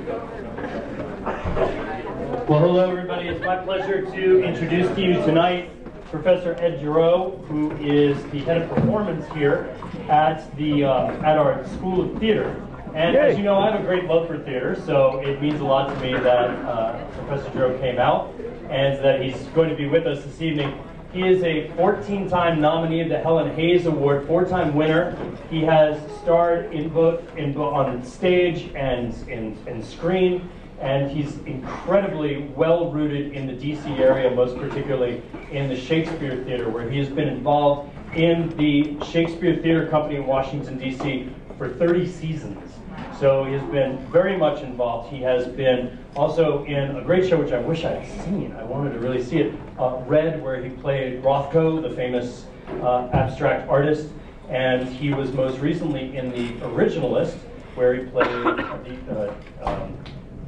Well, hello everybody. It's my pleasure to introduce to you tonight Professor Ed Gero, who is the head of performance here at our School of Theater. And as you know, I have a great love for theater, so it means a lot to me that Professor Gero came out and that he's going to be with us this evening. He is a 14-time nominee of the Helen Hayes Award, 4-time winner. He has starred on stage and in screen, and he's incredibly well-rooted in the DC area, most particularly in the Shakespeare Theater, where he has been involved in the Shakespeare Theater Company in Washington, D.C. for 30 seasons. So he has been very much involved. He has been also in a great show, which I wish I had seen. I wanted to really see it, Red, where he played Rothko, the famous abstract artist. And he was most recently in The Originalist, where he played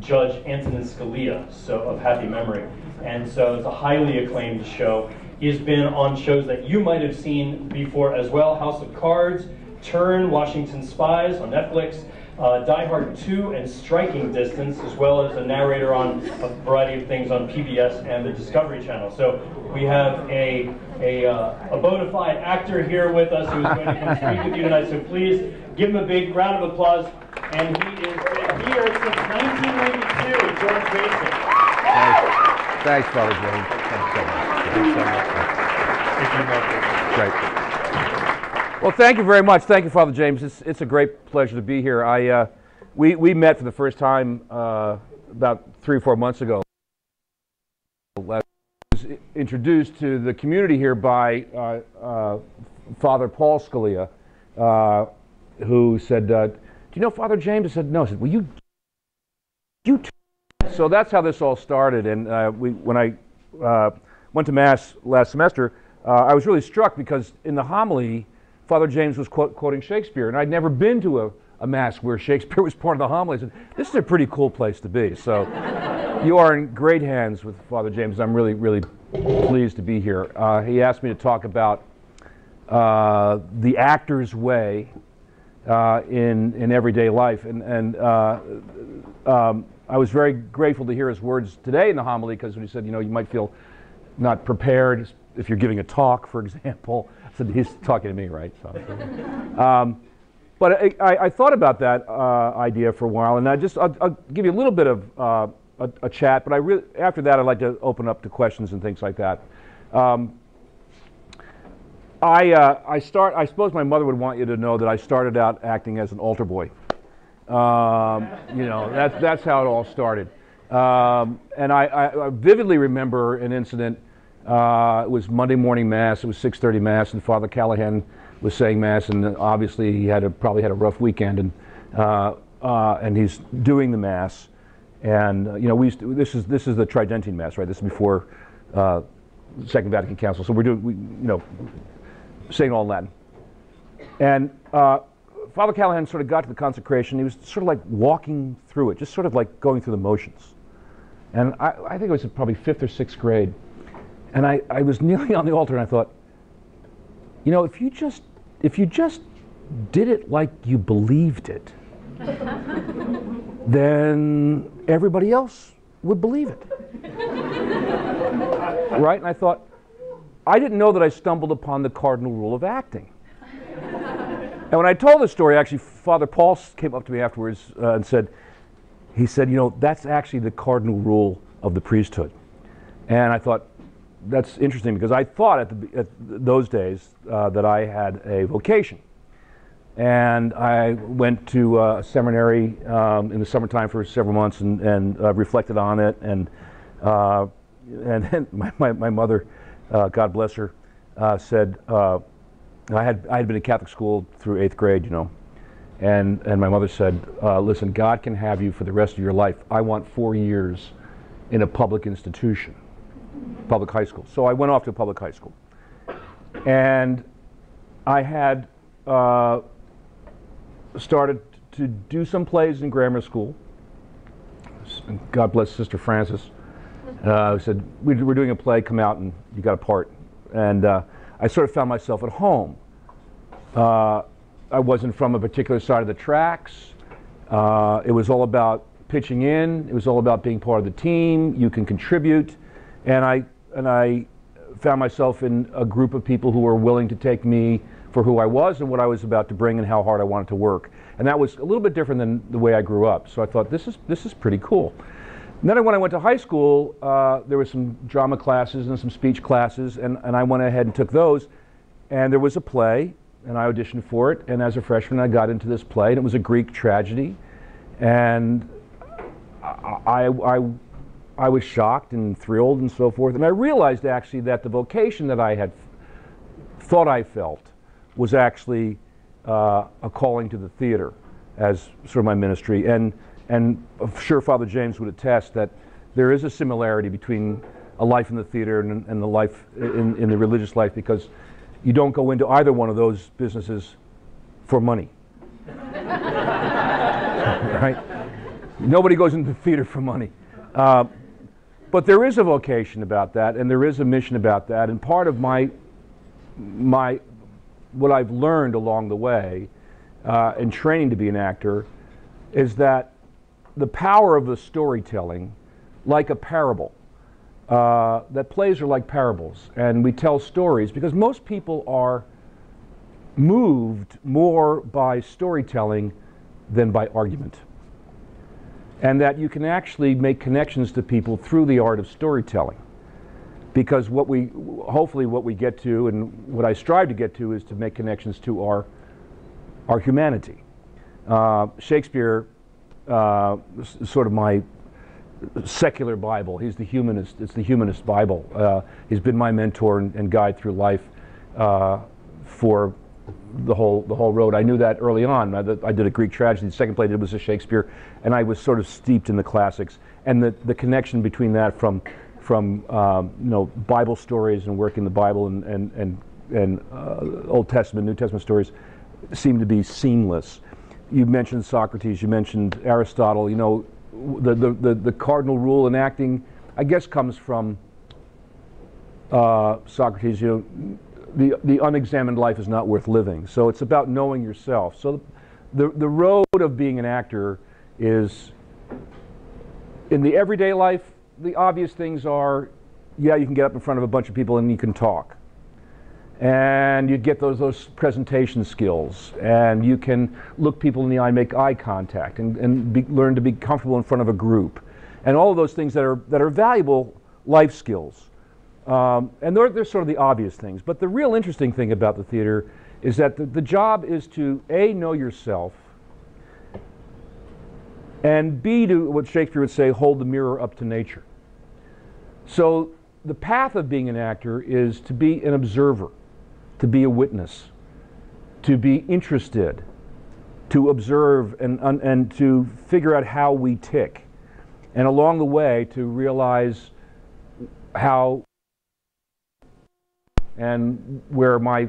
Judge Antonin Scalia, so of happy memory. And so it's a highly acclaimed show. He has been on shows that you might have seen before as well: House of Cards, Turn, Washington Spies on Netflix, Die Hard 2, and Striking Distance, as well as a narrator on a variety of things on PBS and the Discovery Channel. So we have a bona fide actor here with us who is going to come speak with you tonight. So please give him a big round of applause. And he has been here since 1992, George Mason. Thanks, Father James. Thanks so much. Great. Well, thank you very much. Thank you, Father James. It's a great pleasure to be here. We met for the first time about 3 or 4 months ago. I was introduced to the community here by Father Paul Scalia, who said, "Do you know Father James?" I said, "No." I said, "Well, you too." So that's how this all started. And when I went to Mass last semester, I was really struck because in the homily, Father James was quoting Shakespeare, and I'd never been to a Mass where Shakespeare was part of the homily. I said, "This is a pretty cool place to be." So you are in great hands with Father James. I'm really, really pleased to be here. He asked me to talk about the actor's way in everyday life, and I was very grateful to hear his words today in the homily, because when he said, you might feel not prepared if you're giving a talk, for example. I said, he's talking to me, right? So, but I thought about that idea for a while, and I'll give you a little bit of a chat, but after that I'd like to open up to questions and things like that. I suppose my mother would want you to know that I started out acting as an altar boy. That's how it all started. And I vividly remember an incident. It was Monday morning Mass. It was 6:30 Mass, and Father Callahan was saying Mass, and obviously he probably had a rough weekend, and he's doing the Mass. And this is the Tridentine Mass, right? This is before Second Vatican Council, so we're saying all in Latin. And Father Callahan sort of got to the consecration. He was sort of like walking through it, just sort of like going through the motions. And I think it was in probably 5th or 6th grade. And I was kneeling on the altar, and I thought, if you just did it like you believed it, then everybody else would believe it. Right? And I thought, I didn't know that I stumbled upon the cardinal rule of acting. And when I told the story, actually, Father Paul came up to me afterwards and said, that's actually the cardinal rule of the priesthood. And I thought, that's interesting, because I thought at those days that I had a vocation. And I went to a seminary in the summertime for several months and reflected on it. And then my mother, God bless her, said, I had been in Catholic school through 8th grade, and my mother said, listen, God can have you for the rest of your life. I want 4 years in a public institution, public high school. So I went off to a public high school. And I had started to do some plays in grammar school. God bless Sister Francis. Said, we're doing a play, come out and you got a part. And I sort of found myself at home. I wasn't from a particular side of the tracks. It was all about pitching in. It was all about being part of the team. You can contribute, and I found myself in a group of people who were willing to take me for who I was and what I was about to bring and how hard I wanted to work. And that was a little bit different than the way I grew up. So I thought, this is pretty cool. And then when I went to high school, there were some drama classes and some speech classes, and I went ahead and took those. And there was a play, and I auditioned for it. And as a freshman, I got into this play, and it was a Greek tragedy. And I was shocked and thrilled and so forth. And I realized actually that the vocation that I had thought I felt was actually a calling to the theater as sort of my ministry. And I'm sure Father James would attest that there is a similarity between a life in the theater and the life in the religious life, because you don't go into either one of those businesses for money. Right? Nobody goes into the theater for money. But there is a vocation about that, and there is a mission about that, and part of my what I've learned along the way in training to be an actor is that the power of the storytelling, like a parable, that plays are like parables, and we tell stories because most people are moved more by storytelling than by argument. And that you can actually make connections to people through the art of storytelling. Because hopefully what we get to, and what I strive to get to, is to make connections to our humanity. Shakespeare is sort of my secular Bible. He's the humanist. It's the humanist Bible. He's been my mentor and guide through life for the whole road. I knew that early on. I did a Greek tragedy. The second play I did was a Shakespeare, and I was sort of steeped in the classics. And the connection between that from Bible stories and working the Bible and Old Testament, New Testament stories seemed to be seamless. You mentioned Socrates. You mentioned Aristotle. You know, the cardinal rule in acting, I guess, comes from Socrates. You know, the unexamined life is not worth living. So it's about knowing yourself. So the road of being an actor is, in the everyday life, the obvious things are, yeah, you can get up in front of a bunch of people and you can talk. And you get those presentation skills, and you can look people in the eye, make eye contact, and learn to be comfortable in front of a group. And all of those things that are valuable life skills. And they're sort of the obvious things. But the real interesting thing about the theater is that the job is to, A, know yourself, and B, to what Shakespeare would say, hold the mirror up to nature. So the path of being an actor is to be an observer, to be a witness, to be interested, to observe and to figure out how we tick. And along the way, to realize how and where my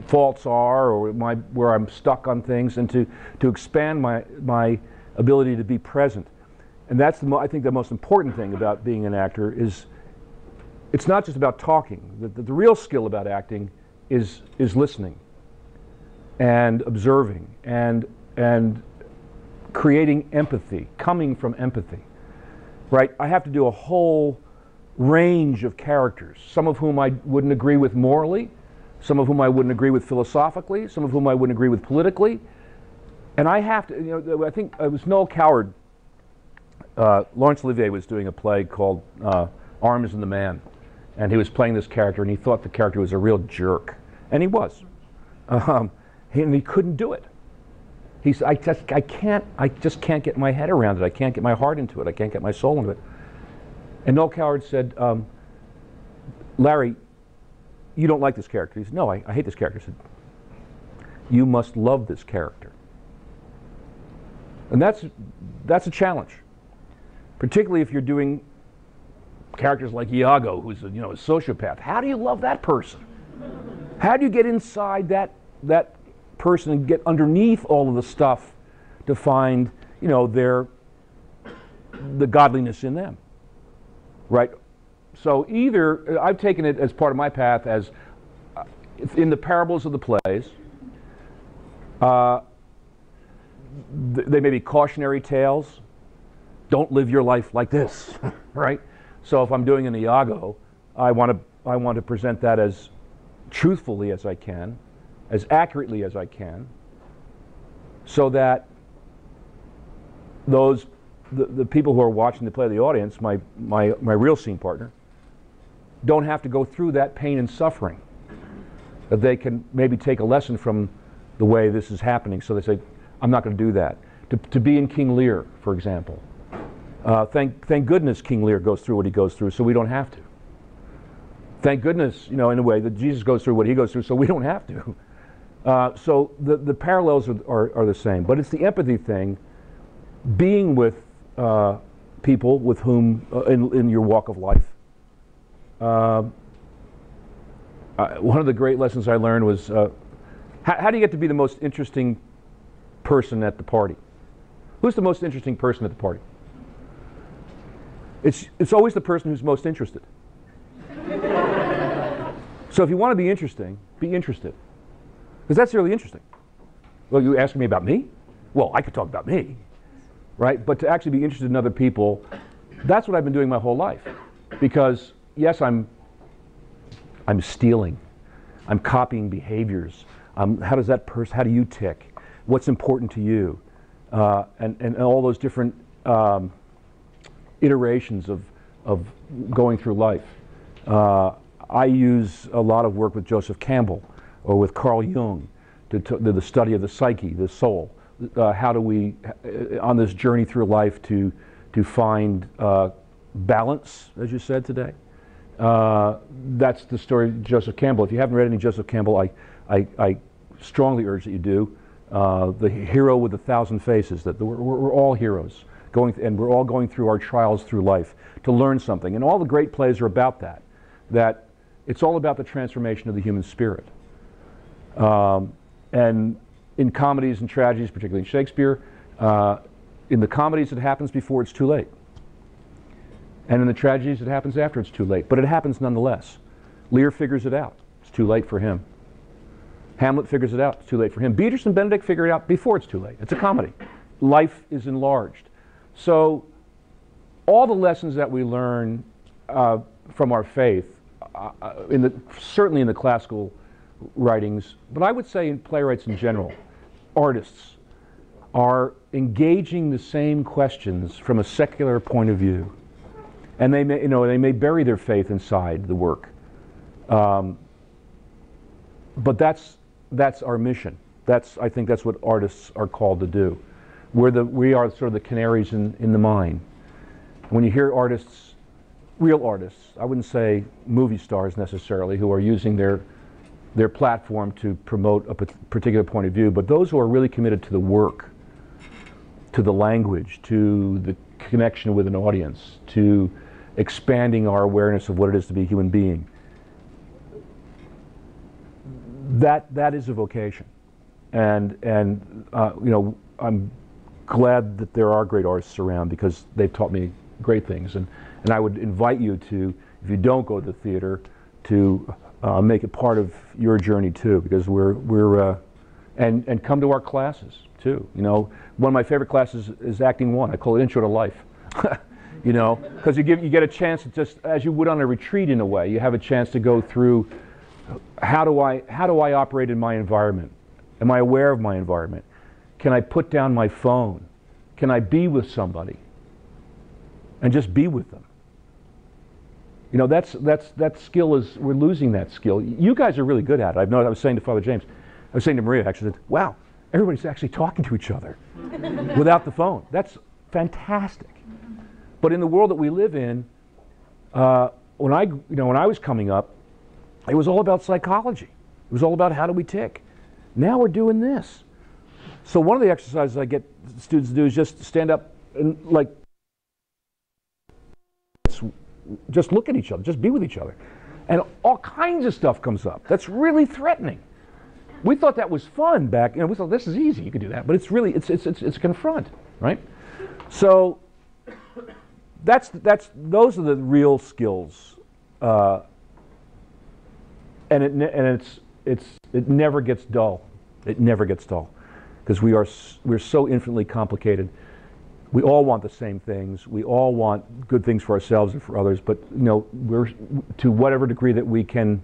faults are, or where I'm stuck on things, and to expand my ability to be present. And that's I think the most important thing about being an actor is it's not just about talking. The real skill about acting is listening and observing and creating empathy, coming from empathy. Right? I have to do a whole range of characters, some of whom I wouldn't agree with morally, some of whom I wouldn't agree with philosophically, some of whom I wouldn't agree with politically. And I have to, you know, I think it was Noel Coward, Laurence Olivier was doing a play called Arms and the Man, and he was playing this character, and he thought the character was a real jerk, and he was. And he couldn't do it. He said, I just can't get my head around it. I can't get my heart into it. I can't get my soul into it. And Noel Coward said, Larry, you don't like this character. He said, no, I hate this character. He said, you must love this character. And that's a challenge, particularly if you're doing characters like Iago, who's a sociopath. How do you love that person? How do you get inside that person and get underneath all of the stuff to find, the godliness in them? Right? So either, I've taken it as part of my path as, in the parables of the plays, they may be cautionary tales. Don't live your life like this, right? So if I'm doing an Iago, I want to present that as truthfully as I can, as accurately as I can, so that the people who are watching the play, the audience, my real scene partner, don't have to go through that pain and suffering. That they can maybe take a lesson from the way this is happening. So they say, I'm not going to do that. To be in King Lear, for example. Thank goodness King Lear goes through what he goes through, so we don't have to. Thank goodness, in a way, that Jesus goes through what he goes through, so we don't have to. So the parallels are the same. But it's the empathy thing, being with people with whom, in your walk of life. One of the great lessons I learned was, how do you get to be the most interesting person at the party? Who's the most interesting person at the party? It's always the person who's most interested. So if you want to be interesting, be interested. Because that's really interesting. Well, you asking me about me? Well, I could talk about me, right? But to actually be interested in other people, that's what I've been doing my whole life. Because, yes, I'm stealing. I'm copying behaviors. How do you tick? What's important to you? And all those different iterations of going through life. I use a lot of work with Joseph Campbell or with Carl Jung to the study of the psyche, the soul. How do we, on this journey through life, to find balance, as you said today? That's the story of Joseph Campbell. If you haven't read any Joseph Campbell, I strongly urge that you do. The hero with 1,000 faces. That we're all heroes, and we're all going through our trials through life to learn something. And all the great plays are about that. That it's all about the transformation of the human spirit. And in comedies and tragedies, particularly in Shakespeare, in the comedies it happens before it's too late. And in the tragedies it happens after it's too late. But it happens nonetheless. Lear figures it out. It's too late for him. Hamlet figures it out. It's too late for him. Beatrice and Benedict figure it out before it's too late. It's a comedy. Life is enlarged. So all the lessons that we learn from our faith, certainly in the classical writings, but I would say in playwrights in general, artists are engaging the same questions from a secular point of view. And they may bury their faith inside the work. But that's our mission. I think that's what artists are called to do. We are sort of the canaries in the mine. When you hear artists, real artists, I wouldn't say movie stars necessarily, who are using their platform to promote a particular point of view, but those who are really committed to the work, to the language, to the connection with an audience, to expanding our awareness of what it is to be a human being. That is a vocation, and I'm glad that there are great artists around because they've taught me great things, and I would invite you to, if you don't go to the theater, to make it part of your journey too, because and come to our classes too. One of my favorite classes is Acting 1. I call it Intro to Life. Because you get a chance to, just as you would on a retreat in a way, you have a chance to go through how do I operate in my environment? Am I aware of my environment? Can I put down my phone? Can I be with somebody and just be with them? That skill we're losing that skill. You guys are really good at it. I was saying to Father James, I was saying to Maria actually, wow, everybody's actually talking to each other without the phone. That's fantastic. But in the world that we live in, when I was coming up, it was all about psychology. It was all about how do we tick. Now we're doing this. So one of the exercises I get students to do is just stand up and just look at each other, just be with each other. And all kinds of stuff comes up that's really threatening. We thought that was fun back, we thought this is easy, you could do that, but it's really, it's a confront, right? So those are the real skills, and it never gets dull. It never gets dull. because we're so infinitely complicated. We all want the same things. We all want good things for ourselves and for others. But we're to whatever degree that we can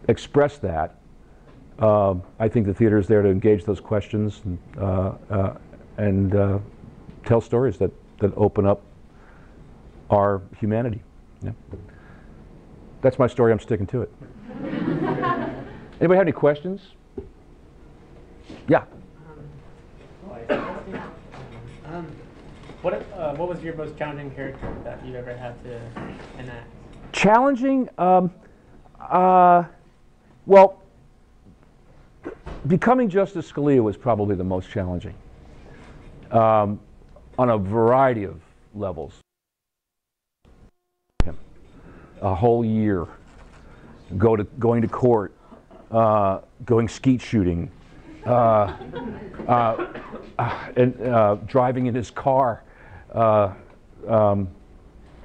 express that. I think the theater is there to engage those questions and tell stories that open up our humanity. Yeah. That's my story. I'm sticking to it. Anybody have any questions? Yeah. What was your most challenging character that you ever had to enact? Challenging? Well, becoming Justice Scalia was probably the most challenging on a variety of levels. A whole year going to court, going skeet shooting, and driving in his car,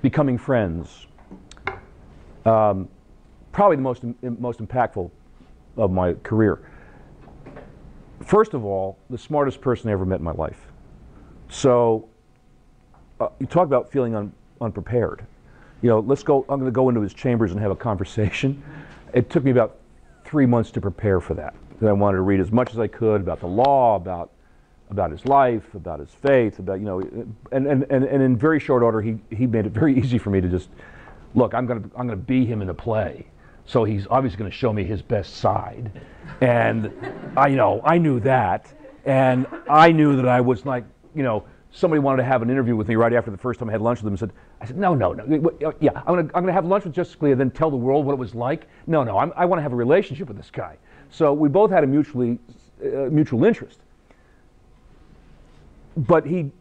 becoming friends. Probably the most impactful of my career. First of all, the smartest person I ever met in my life. So you talk about feeling unprepared. Let's go. I'm going to go into his chambers and have a conversation. It took me about 3 months to prepare for that. I wanted to read as much as I could about the law, about his life, about his faith, about and in very short order, he made it very easy for me to just look. I'm going to be him in a play, so he's obviously going to show me his best side, and I knew that, and I knew that I was like somebody wanted to have an interview with me right after the first time I had lunch with them. I said, no. Yeah, I'm gonna have lunch with Justice Scalia, then tell the world what it was like. No, I want to have a relationship with this guy. So we both had a mutual interest. But he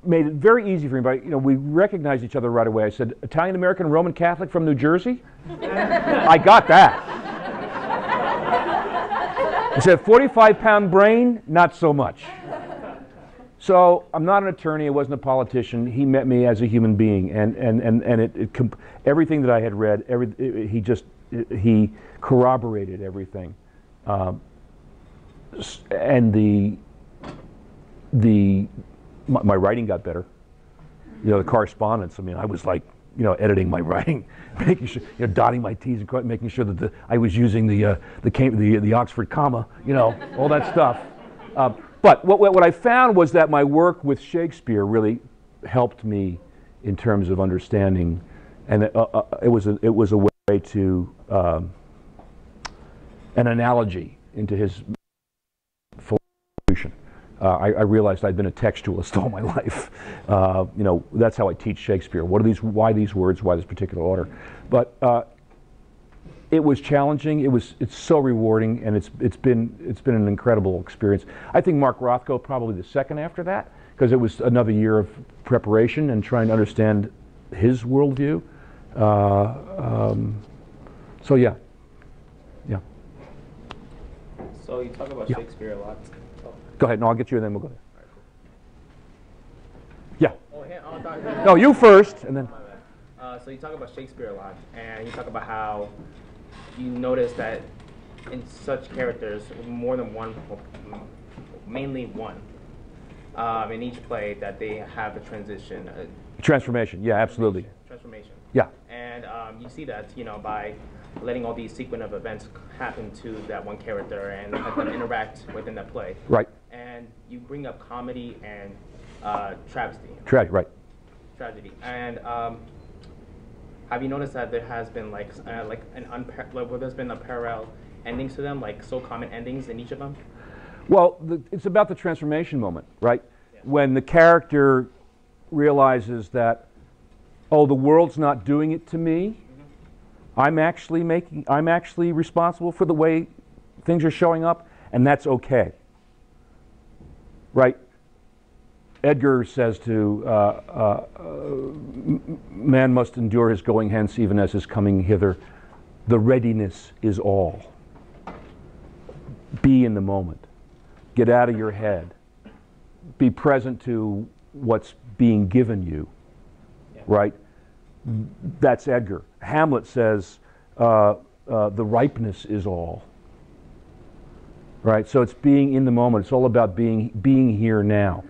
made it very easy for me. We recognized each other right away. I said, Italian American Roman Catholic from New Jersey. I got that. He said, 45-pound brain, not so much. So I'm not an attorney. I wasn't a politician. He met me as a human being, and everything that I had read, he corroborated everything, and my writing got better. The correspondence. I mean, I was like, editing my writing, making sure, dotting my T's and making sure that I was using the Oxford comma, all that stuff. But what I found was that my work with Shakespeare really helped me in terms of understanding, and it was a way to an analogy into his solution. I realized I'd been a textualist all my life. That's how I teach Shakespeare. Why these words? Why this particular order? But it was challenging. It's so rewarding, and it's been an incredible experience. I think Mark Rothko probably the second after that, because it was another year of preparation and trying to understand his worldview. So yeah. So you talk about Shakespeare a lot. Oh. Go ahead. No, I'll get you, and then we'll go there. Yeah. Oh, no, you first, and then. So you talk about Shakespeare a lot, and you talk about how you notice that in such characters, more than one, mainly one, in each play, that they have a transition. Transformation, yeah, absolutely. Transformation. Yeah. And you see that, by letting all these sequence of events happen to that one character and have them interact within that play. Right. And you bring up comedy and travesty. Right. Tragedy. And have you noticed that there has been where there's been a parallel endings to them, like so common endings in each of them? Well, it's about the transformation moment, right? Yeah. When the character realizes that, oh, the world's not doing it to me. Mm-hmm. I'm actually responsible for the way things are showing up, and that's okay, right? Edgar says to man must endure his going hence even as his coming hither. The readiness is all. Be in the moment. Get out of your head. Be present to what's being given you, right? That's Edgar. Hamlet says the ripeness is all. right? So it's being in the moment. It's all about being here now.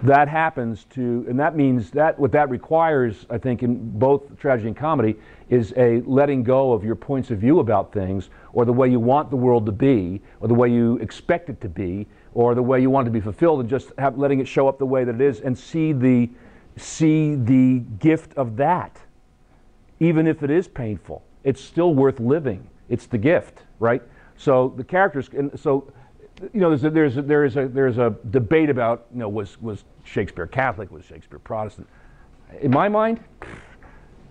That happens to, and that means that what that requires, I think, in both tragedy and comedy, is a letting go of your points of view about things, or the way you want the world to be, or the way you expect it to be, or the way you want it to be fulfilled, and just letting it show up the way that it is, and see the gift of that. Even if it is painful, it's still worth living. It's the gift, right? So the characters, and so, you know, there's a debate about, you know, was Shakespeare Catholic, was Shakespeare Protestant? In my mind,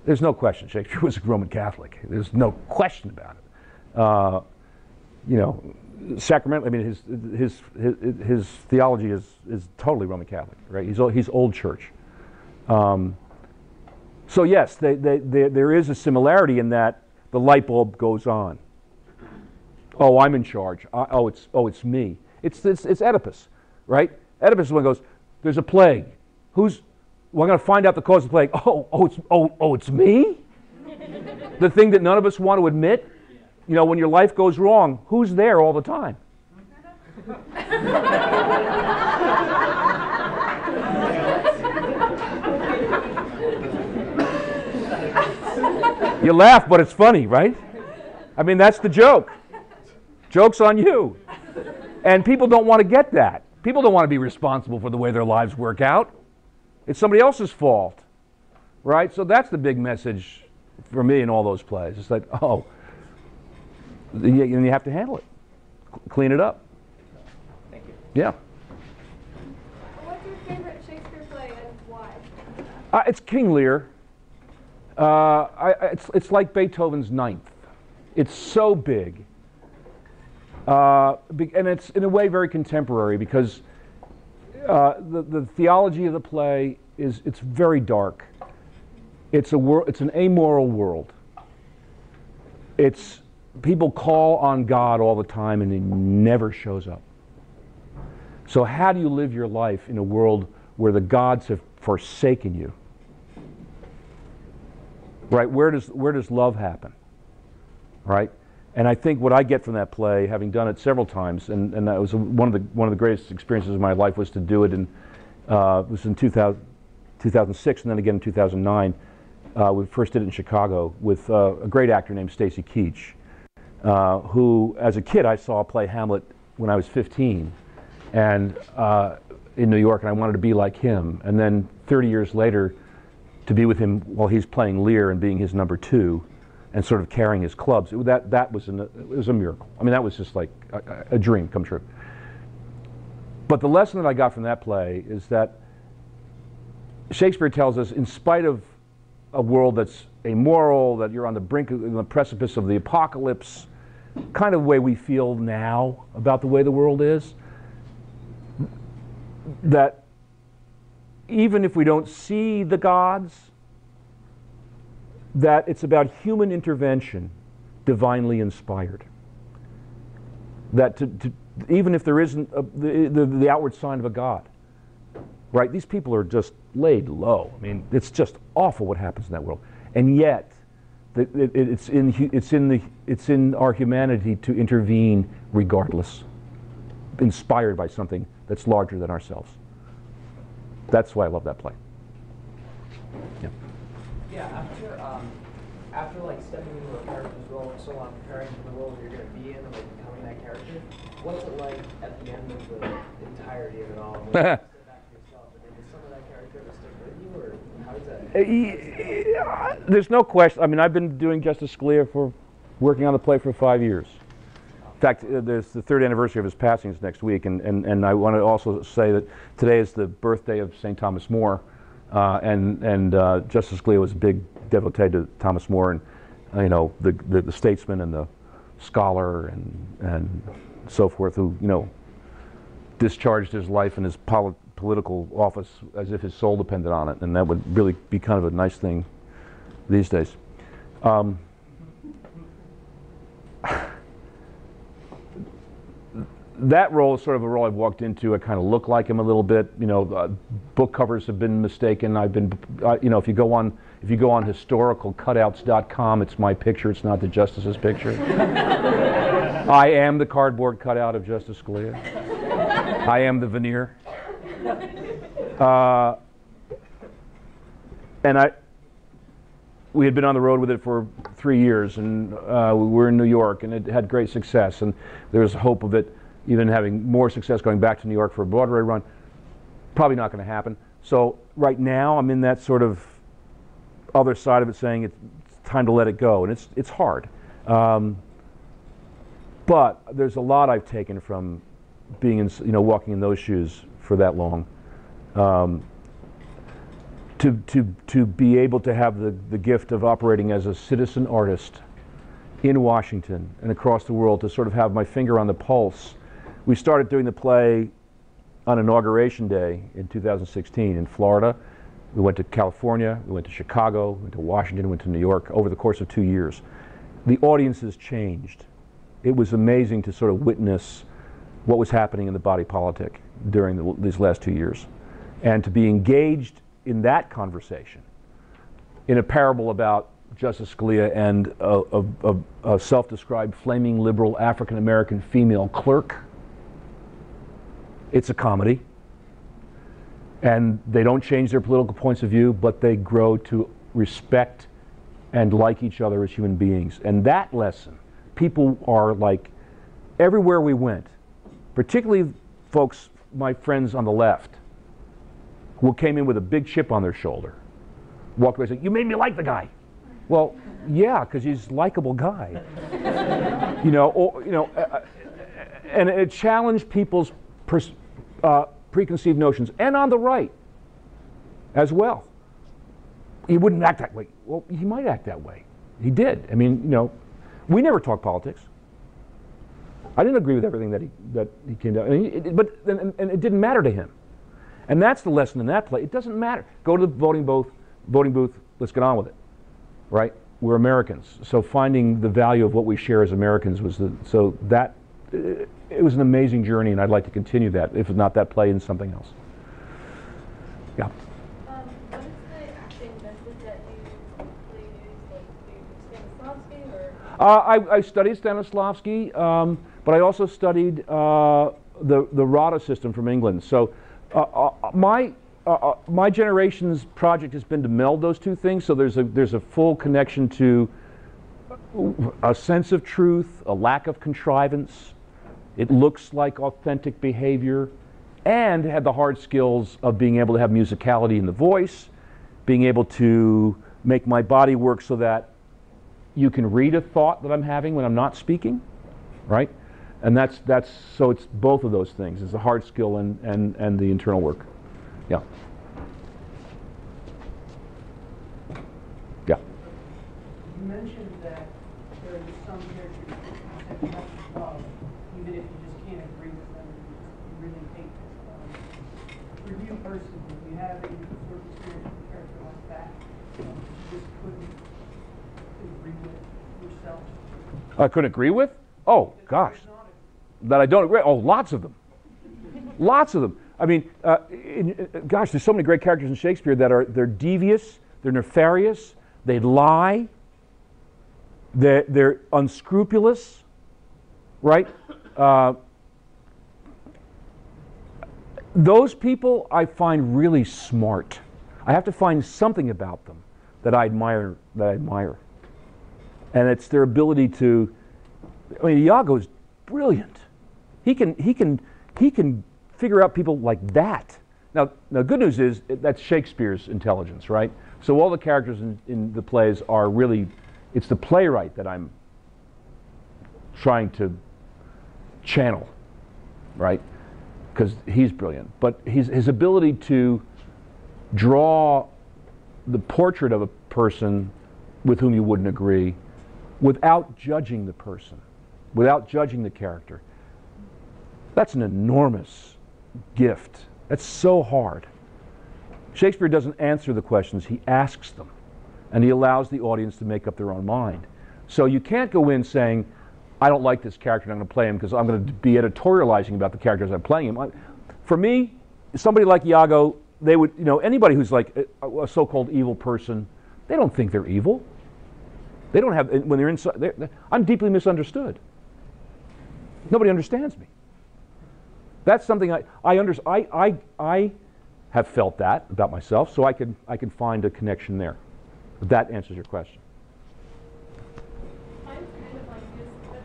there's no question Shakespeare was a Roman Catholic. There's no question about it. You know, sacramental. I mean, his theology is totally Roman Catholic, right? He's old church. So yes, there is a similarity in that the light bulb goes on. Oh, I'm in charge. It's me. It's Oedipus, right? Oedipus is the one who goes, there's a plague. We're going to find out the cause of the plague. It's me? The thing that none of us want to admit. You know, when your life goes wrong, who's there all the time? You laugh, but it's funny, right? I mean, that's the joke. Joke's on you. And people don't want to get that. People don't want to be responsible for the way their lives work out. It's somebody else's fault, right? So that's the big message for me in all those plays. It's like, oh, you have to handle it. Clean it up. Thank you. Yeah. What's your favorite Shakespeare play and why? It's King Lear. It's like Beethoven's Ninth. It's so big. And it's in a way very contemporary because the theology of the play it's very dark. It's an amoral world. It's people call on God all the time and He never shows up. So how do you live your life in a world where the gods have forsaken you? Right? Where does love happen? Right? And I think what I get from that play, having done it several times, and that was one of the greatest experiences of my life, was to do it was in 2006 and then again in 2009. We first did it in Chicago with a great actor named Stacy Keach, who, as a kid, I saw play Hamlet when I was 15, and in New York, and I wanted to be like him. And then 30 years later, to be with him while he's playing Lear and being his number two, and sort of carrying his clubs, it was a miracle. I mean, that was just like a dream come true. But the lesson that I got from that play is that Shakespeare tells us, in spite of a world that's amoral, that you're on the brink, on the precipice of the apocalypse, kind of way we feel now about the way the world is, that even if we don't see the gods, that it's about human intervention, divinely inspired. That even if there isn't the outward sign of a god, right? These people are just laid low. I mean, it's just awful what happens in that world, and yet it's in our humanity to intervene regardless, inspired by something that's larger than ourselves. That's why I love that play. Yeah. Yeah, after like stepping into a character's role and so on, preparing for the role you're going to be in, like becoming that character, what's it like at the end of the entirety of it all? When you sit back to yourself, and then does some of that character ever stick with you, or how does that? There's no question. I mean, I've been doing Justice Scalia working on the play for 5 years. In fact, there's the 3rd anniversary of his passing is next week, and I want to also say that today is the birthday of St. Thomas More, and Justice Scalia was a big devotee to Thomas More, and you know, the statesman and the scholar and so forth, who, you know, discharged his life in his political office as if his soul depended on it, and that would really be kind of a nice thing these days. That role is sort of a role I've walked into. I kind of look like him a little bit. You know, book covers have been mistaken. You know, if you go on historicalcutouts.com, it's my picture. It's not the justice's picture. I am the cardboard cutout of Justice Scalia. I am the veneer. And we had been on the road with it for 3 years, and we were in New York, and it had great success. And there was hope of it even having more success going back to New York for a Broadway run. Probably not going to happen. So right now, I'm in that sort of other side of it, saying it's time to let it go, and it's hard. But there's a lot I've taken from being in, walking in those shoes for that long. To be able to have the gift of operating as a citizen artist in Washington and across the world, to sort of have my finger on the pulse. We started doing the play on Inauguration Day in 2016 in Florida. We went to California, we went to Chicago, we went to Washington, we went to New York over the course of 2 years. The audiences changed. It was amazing to sort of witness what was happening in the body politic during these last 2 years. And to be engaged in that conversation, in a parable about Justice Scalia and a self-described flaming liberal African-American female clerk. It's a comedy. And they don't change their political points of view, but they grow to respect and like each other as human beings. And that lesson, people are like, everywhere we went, particularly folks, my friends on the left, who came in with a big chip on their shoulder, walked away and said, "You made me like the guy." Well, yeah, because he's a likable guy. And it challenged people's preconceived notions, and on the right as well. He wouldn't act that way. Well, he might act that way. He did. I mean, we never talked politics. I didn't agree with everything that he came down, and it didn't matter to him. And that's the lesson in that play. It doesn't matter. Go to the voting booth. Let's get on with it. Right? We're Americans, so finding the value of what we share as Americans was it was an amazing journey, and I'd like to continue that, if not that play, in something else. Yeah. What is the acting method that you typically use? Like, do you Stanislavski or? I studied Stanislavski, but I also studied the RADA system from England. So my generation's project has been to meld those two things. So there's a full connection to a sense of truth, a lack of contrivance. It looks like authentic behavior, and had the hard skills of being able to have musicality in the voice, being able to make my body work so that you can read a thought that I'm having when I'm not speaking, right? And that's so it's both of those things. It's the hard skill and the internal work. Yeah. Yeah. You mentioned that there are some characters that you have to love, even if you just can't agree with them, you really hate them. For you personally, do you have any sort of experience with a character like that? You just couldn't agree with yourself? I couldn't agree with? Oh, gosh. That I don't agree? Oh, lots of them. Lots of them. I mean, gosh, there's so many great characters in Shakespeare they're devious, they're nefarious, they lie, they're unscrupulous, right? Those people I find really smart. I have to find something about them that I admire. And it's their ability to. I mean, Iago's brilliant. He can figure out people like that. Now, good news is that's Shakespeare's intelligence, right? So all the characters in the plays are really, it's the playwright that I'm trying to channel, right? Because he's brilliant. But his ability to draw the portrait of a person with whom you wouldn't agree without judging the person, without judging the character, that's an enormous gift. That's so hard. Shakespeare doesn't answer the questions, he asks them. And he allows the audience to make up their own mind. So you can't go in saying, I don't like this character and I'm going to play him because I'm going to be editorializing about the characters I'm playing him. For me, somebody like Iago, they would, anybody who's like a so-called evil person, they don't think they're evil. They don't have, when they're inside, I'm deeply misunderstood. Nobody understands me. That's something I have felt that about myself, so I can find a connection there. If that answers your question. Mine's kind of like this, but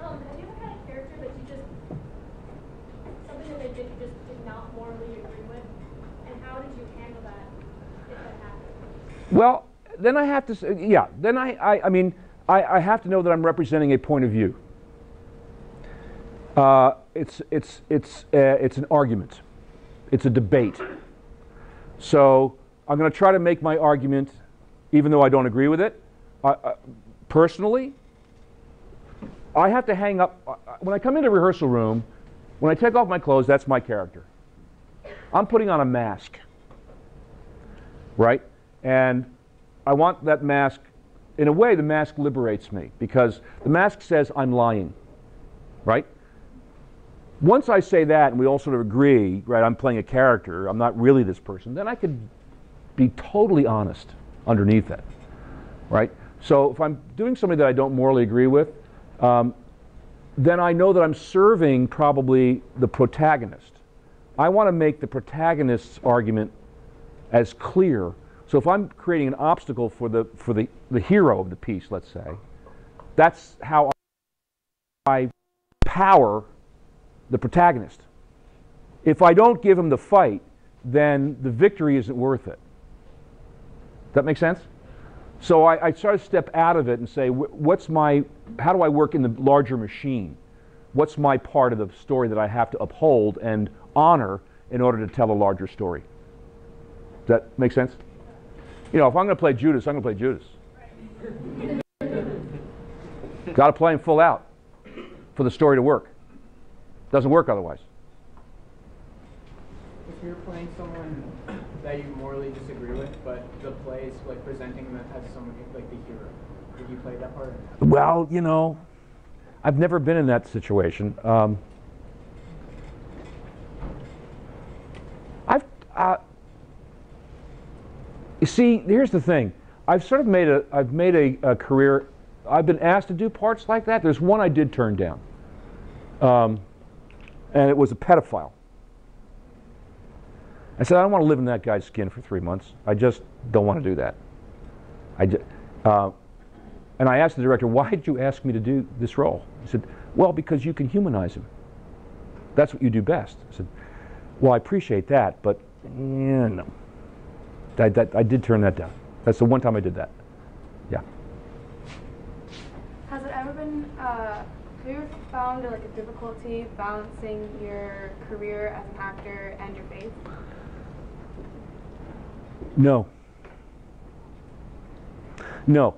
have you ever had a character that you just something that they did you just did not morally agree with, and how did you handle that if that happened? Well, then I have to say, yeah. Then I mean, I have to know that I'm representing a point of view. It's an argument. It's a debate. So I'm going to try to make my argument, even though I don't agree with it. Personally, I have to hang up. When I come into a rehearsal room, when I take off my clothes, that's my character. I'm putting on a mask, right? And I want that mask, in a way, the mask liberates me, because the mask says I'm lying, right? Once I say that and we all sort of agree, right, I'm playing a character, I'm not really this person, then I could be totally honest underneath it, right? So if I'm doing something that I don't morally agree with, then I know that I'm serving probably the protagonist. I want to make the protagonist's argument as clear. So if I'm creating an obstacle for the hero of the piece, let's say, that's how I power the protagonist. If I don't give him the fight, then the victory isn't worth it. Does that make sense? So I try to step out of it and say, how do I work in the larger machine? What's my part of the story that I have to uphold and honor in order to tell a larger story? Does that make sense? You know, if I'm going to play Judas, I'm going to play Judas. Got to play him full out for the story to work. Doesn't work otherwise. If you're playing someone that you morally disagree with, but the play is like presenting them as someone like the hero, would you play that part? Well, you know, I've never been in that situation. You see, here's the thing. I've sort of made a career. I've been asked to do parts like that. There's one I did turn down, and it was a pedophile. I said, I don't want to live in that guy's skin for 3 months. I just don't want to do that. And I asked the director, why did you ask me to do this role? He said, well, because you can humanize him. That's what you do best. I said, well, I appreciate that, but no. I did turn that down. That's the one time I did that. Yeah. Has it ever been, have you ever found like a difficulty balancing your career as an actor and your faith? No. No.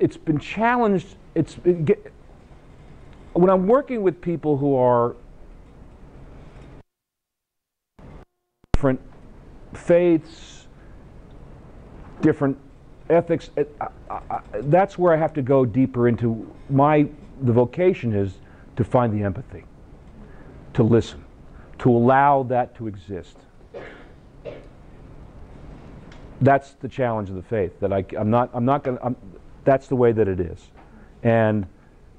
It's been challenged. When I'm working with people who are different faiths, different ethics, that's where I have to go deeper into the vocation is to find the empathy, to listen, to allow that to exist. That's the challenge of the faith, that I'm not going to, that's the way that it is. And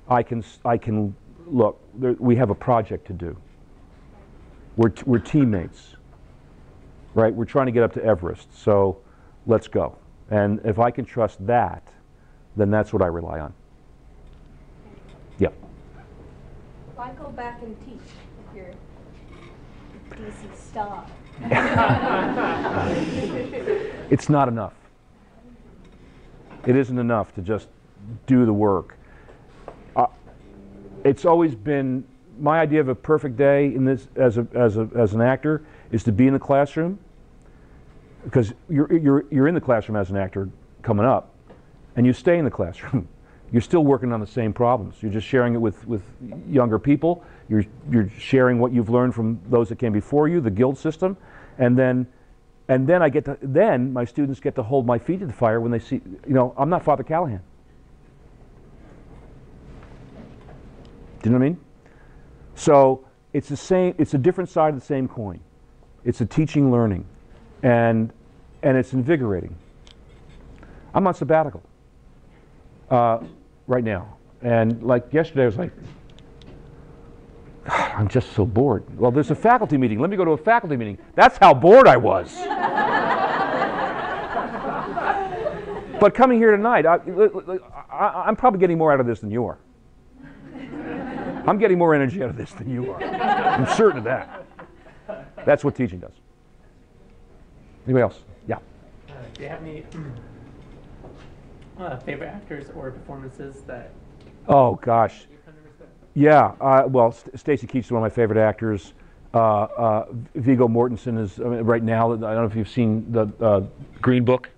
I can look, we have a project to do. We're teammates, right? We're trying to get up to Everest, so let's go. And if I can trust that, then that's what I rely on. Yep. Why go back and teach if you're a DC star? It's not enough. It isn't enough to just do the work. It's always been my idea of a perfect day in this as an actor is to be in the classroom, because you're in the classroom as an actor coming up, and you stay in the classroom. You're still working on the same problems. You're just sharing it with younger people. You're sharing what you've learned from those that came before you, the guild system, and then my students get to hold my feet to the fire when they see, I'm not Father Callahan. Do you know what I mean? So it's the same. It's a different side of the same coin. It's a teaching, learning, and it's invigorating. I'm on sabbatical right now. And like yesterday, I was like, I'm just so bored. Well, there's a faculty meeting. Let me go to a faculty meeting. That's how bored I was. But coming here tonight, I'm probably getting more out of this than you are. I'm getting more energy out of this than you are. I'm certain of that. That's what teaching does. Anybody else? Yeah. Do you have any favorite actors or performances that? Oh gosh. Yeah. Well, Stacy Keach is one of my favorite actors. Viggo Mortensen is right now. I don't know if you've seen the Green Book.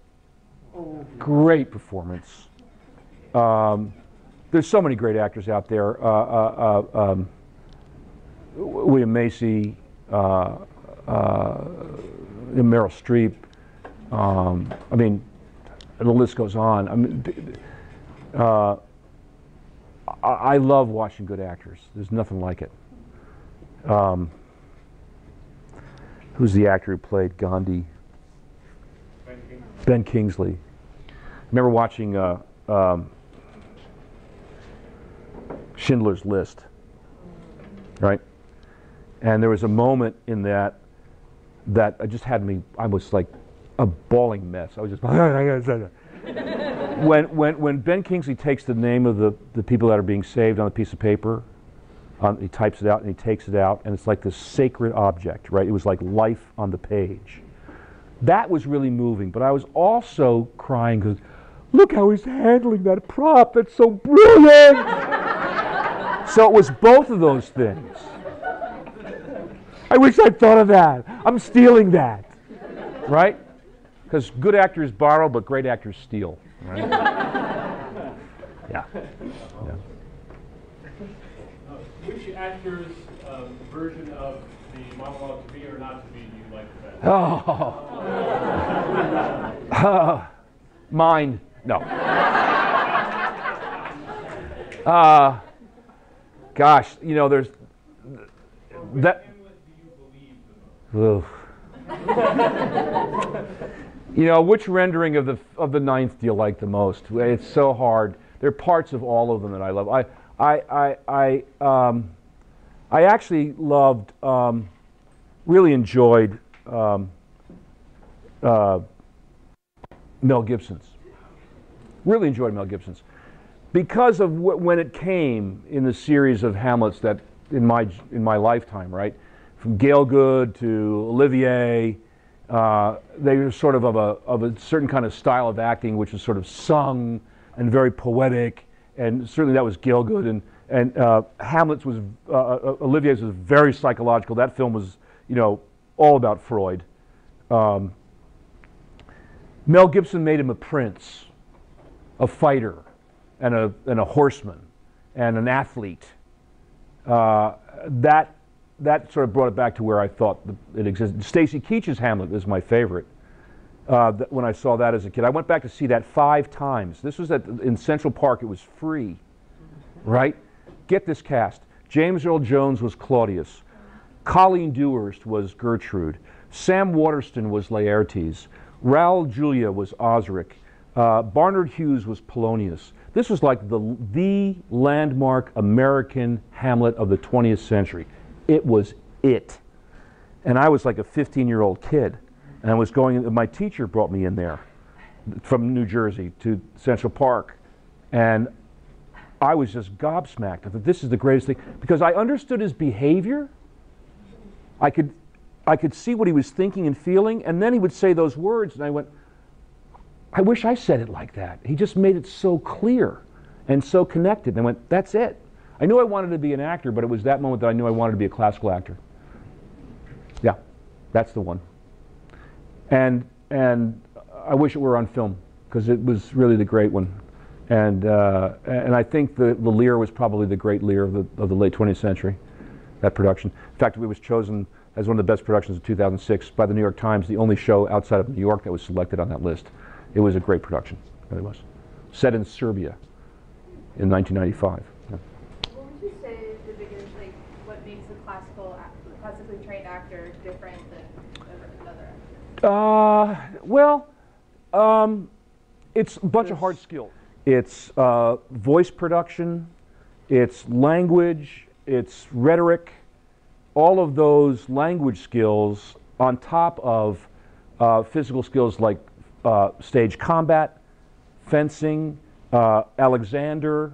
Oh. Great performance. There's so many great actors out there. William Macy, Meryl Streep. I mean, the list goes on. I mean, I love watching good actors. There's nothing like it. Who's the actor who played Gandhi? Ben Kingsley. I remember watching Schindler's List, right? And there was a moment in that I just had me, I was like a bawling mess. I was just, when Ben Kingsley takes the name of the people that are being saved on a piece of paper, he types it out and he takes it out, and it's like this sacred object, right? It was like life on the page. That was really moving, but I was also crying because look how he's handling that prop. That's so brilliant. So it was both of those things. I wish I'd thought of that. I'm stealing that, right? Because good actors borrow, but great actors steal, right? Yeah. Which actor's version of the monologue "To Be or Not to Be" do you like the best? Mine. No. Gosh, you know, there's that. You know, which rendering of the ninth do you like the most? It's so hard. There are parts of all of them that I love. I actually loved, really enjoyed Mel Gibson's. Really enjoyed Mel Gibson's because of when it came in the series of Hamlets that in my lifetime, right? From Gail Good to Olivier, they were sort of a certain kind of style of acting, which was sort of sung and very poetic, and certainly that was Gail Good. And Hamlet's was Olivier's was very psychological. That film was, you know, all about Freud. Mel Gibson made him a prince, a fighter, and a horseman, and an athlete. That sort of brought it back to where I thought it existed. Stacy Keach's Hamlet is my favorite. When I saw that as a kid, I went back to see that 5 times. This was in Central Park. It was free, right? Get this cast. James Earl Jones was Claudius. Colleen Dewhurst was Gertrude. Sam Waterston was Laertes. Raoul Julia was Osric. Barnard Hughes was Polonius. This was like the landmark American Hamlet of the 20th century. It was it. And I was like a 15-year-old kid. And I was my teacher brought me in there from New Jersey to Central Park. And I was just gobsmacked. I thought, this is the greatest thing. Because I understood his behavior. I could see what he was thinking and feeling. And then he would say those words. And I went, I wish I said it like that. He just made it so clear and so connected. And I went, that's it. I knew I wanted to be an actor, but it was that moment that I knew I wanted to be a classical actor. Yeah, that's the one. And I wish it were on film, because it was really the great one. And I think the Lear was probably the great Lear of the late 20th century, that production. In fact, it was chosen as one of the best productions of 2006 by the New York Times, the only show outside of New York that was selected on that list. It was a great production, it really was. Set in Serbia in 1995. Yeah. What would you say is the biggest, like, what makes a classically trained actor different than another actor? Well, it's a bunch of hard skills. it's voice production, it's language, it's rhetoric, all of those language skills on top of physical skills like stage combat, fencing, Alexander,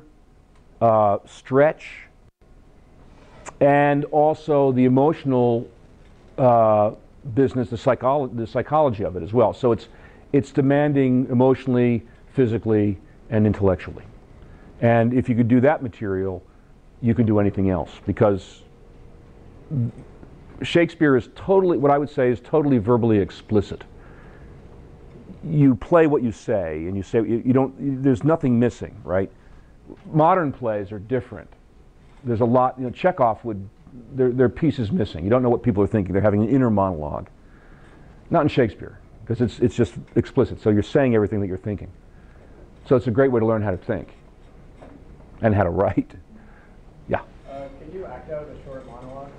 stretch, and also the emotional business, the psychology of it as well. So it's demanding emotionally, physically, and intellectually. And if you could do that material, you can do anything else, because Shakespeare is totally, what I would say is totally verbally explicit. You play what you say, and you say, you don't, there's nothing missing, right? Modern plays are different. There's a lot, Chekhov would, there are pieces missing. You don't know what people are thinking. They're having an inner monologue. Not in Shakespeare, because it's just explicit. So you're saying everything that you're thinking. So it's a great way to learn how to think and how to write. Yeah. Can you act out a short monologue?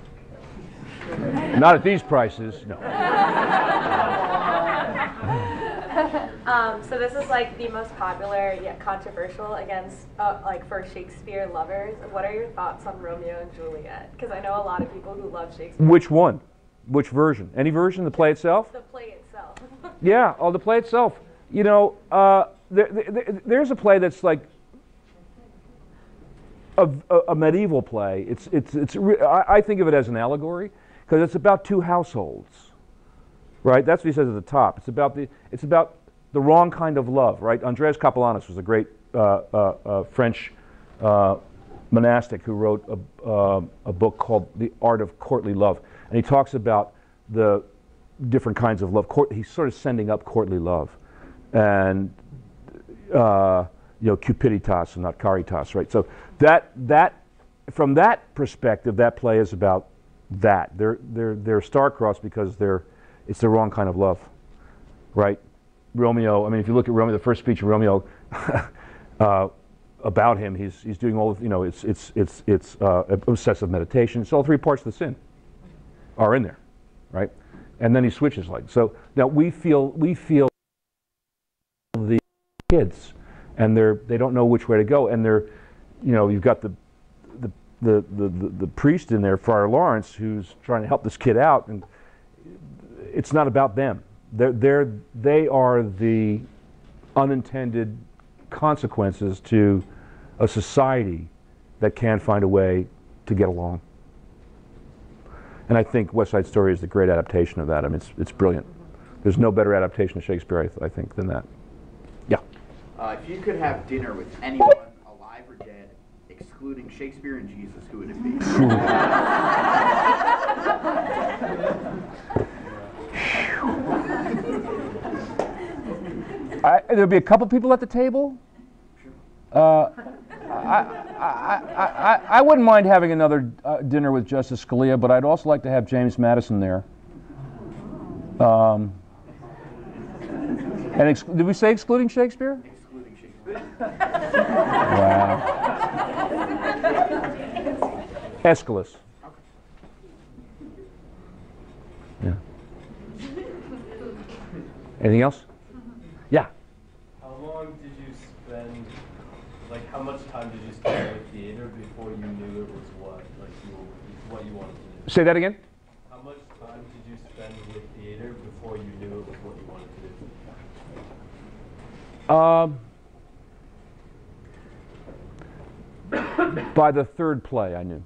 Not at these prices, no. So this is like the most popular yet controversial against like for Shakespeare lovers. What are your thoughts on Romeo and Juliet? Because I know a lot of people who love Shakespeare. Which one? Which version? Any version? The play itself? The play itself. Yeah. Oh, the play itself. There's a play that's like a medieval play. I think of it as an allegory because it's about two households. Right, that's what he says at the top. It's about the wrong kind of love. Right, Andreas Capellanus was a great French monastic who wrote a book called The Art of Courtly Love, and he talks about the different kinds of love. He's sort of sending up courtly love, and cupiditas and not caritas. Right, so that from that perspective, that play is about that. They're star-crossed because it's the wrong kind of love, right? Romeo, I mean, if you look at Romeo, the first speech of Romeo about him, he's doing all of, it's obsessive meditation. So all three parts of the sin are in there, right? And then he switches so. Now we feel the kids, and they don't know which way to go, and you've got the priest in there, Friar Lawrence, who's trying to help this kid out, and it's not about them. They are the unintended consequences to a society that can't find a way to get along. And I think West Side Story is the great adaptation of that. I mean, it's brilliant. There's no better adaptation of Shakespeare, I think, than that. Yeah. If you could have dinner with anyone, alive or dead, excluding Shakespeare and Jesus, who would it be? There'll be a couple people at the table. I wouldn't mind having another dinner with Justice Scalia, but I'd also like to have James Madison there. And did we say excluding Shakespeare? Excluding Shakespeare. Wow. Aeschylus. Yeah. Anything else? Yeah. How long did you spend, how much time did you spend with theater before you knew it was what you wanted to do? Say that again? How much time did you spend with theater before you knew it was what you wanted to do? By the third play, I knew.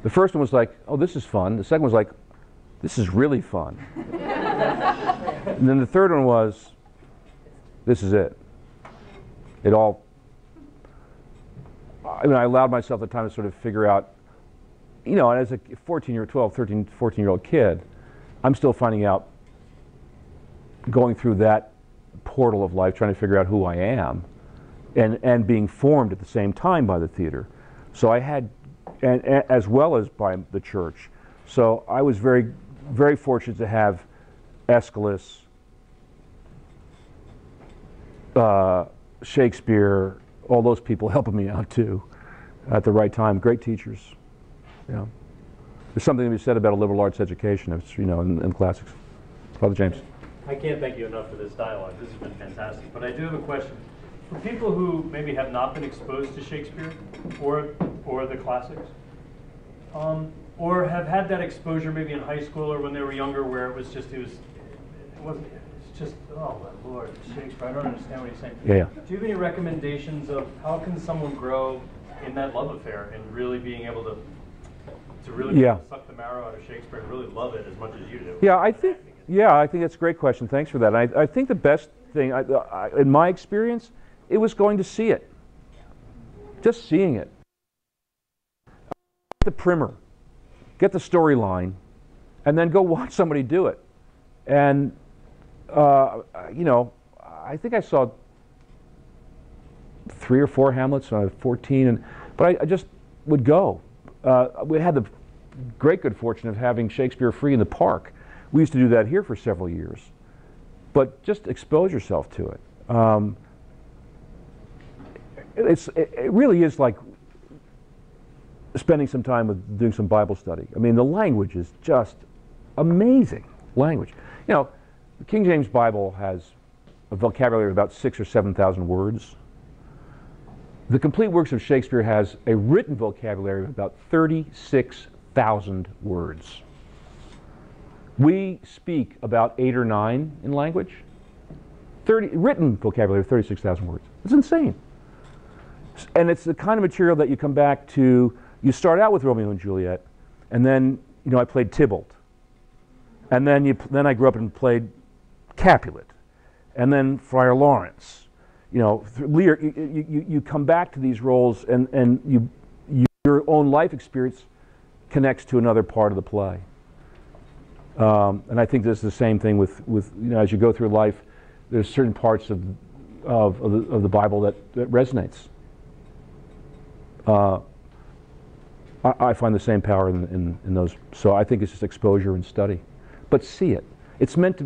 The first one was like, oh, this is fun. The second was like, this is really fun. And then the third one was, this is it. I allowed myself the time to sort of figure out, and as a 14-year-old kid, I'm still finding out, going through that portal of life, trying to figure out who I am, and being formed at the same time by the theater. So I had, and as well as by the church. So I was very, very fortunate to have Aeschylus, Shakespeare, all those people helping me out too at the right time. Great teachers. Yeah. There's something to be said about a liberal arts education, in classics. Father James. I can't thank you enough for this dialogue. This has been fantastic. But I do have a question. For people who maybe have not been exposed to Shakespeare or the classics, or have had that exposure maybe in high school or when they were younger where it was just, it's just, oh my Lord, Shakespeare, I don't understand what he's saying. Yeah. Do you have any recommendations of how can someone grow in that love affair and really being able to really suck the marrow out of Shakespeare and really love it as much as you do? Yeah, I think that's a great question. Thanks for that. I think the best thing, in my experience, it was going to see it. Just seeing it. Get the primer, get the storyline, and then go watch somebody do it. And, I think I saw 3 or 4 Hamlets when I was 14, but I just would go. We had the great good fortune of having Shakespeare free in the park. We used to do that here for several years. But just expose yourself to it. It really is like spending some time with doing some Bible study. I mean, the language is just amazing language. The King James Bible has a vocabulary of about 6,000 or 7,000 words. The complete works of Shakespeare has a written vocabulary of about 36,000 words. We speak about 8 or 9 in language. Written vocabulary of 36,000 words. It's insane. And it's the kind of material that you come back to. You start out with Romeo and Juliet, and then I played Tybalt, and then I grew up and played Capulet, and then Friar Lawrence. Lear. You come back to these roles, and your own life experience connects to another part of the play. And I think this is the same thing with as you go through life, there's certain parts of the Bible that resonates. I find the same power in those. So I think it's just exposure and study, but see it. It's meant to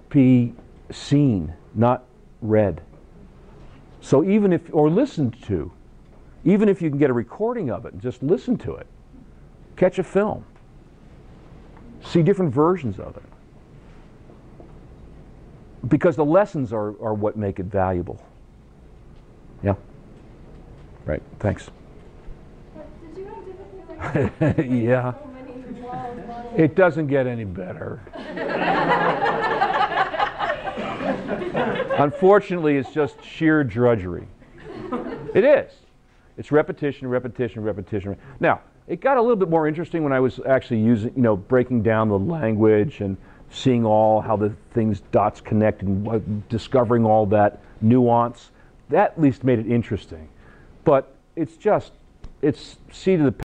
be seen, not read. So listened to, even if you can get a recording of it and just listen to it, catch a film, see different versions of it, because the lessons are what make it valuable. Yeah. Right. Thanks. Did you have difficulty? Yeah. So many walls. It doesn't get any better. Unfortunately, it's just sheer drudgery. It is. It's repetition, repetition, repetition. Now, it got a little bit more interesting when I was actually breaking down the language and seeing how the dots connect and discovering all that nuance. That at least made it interesting. But it's seat of the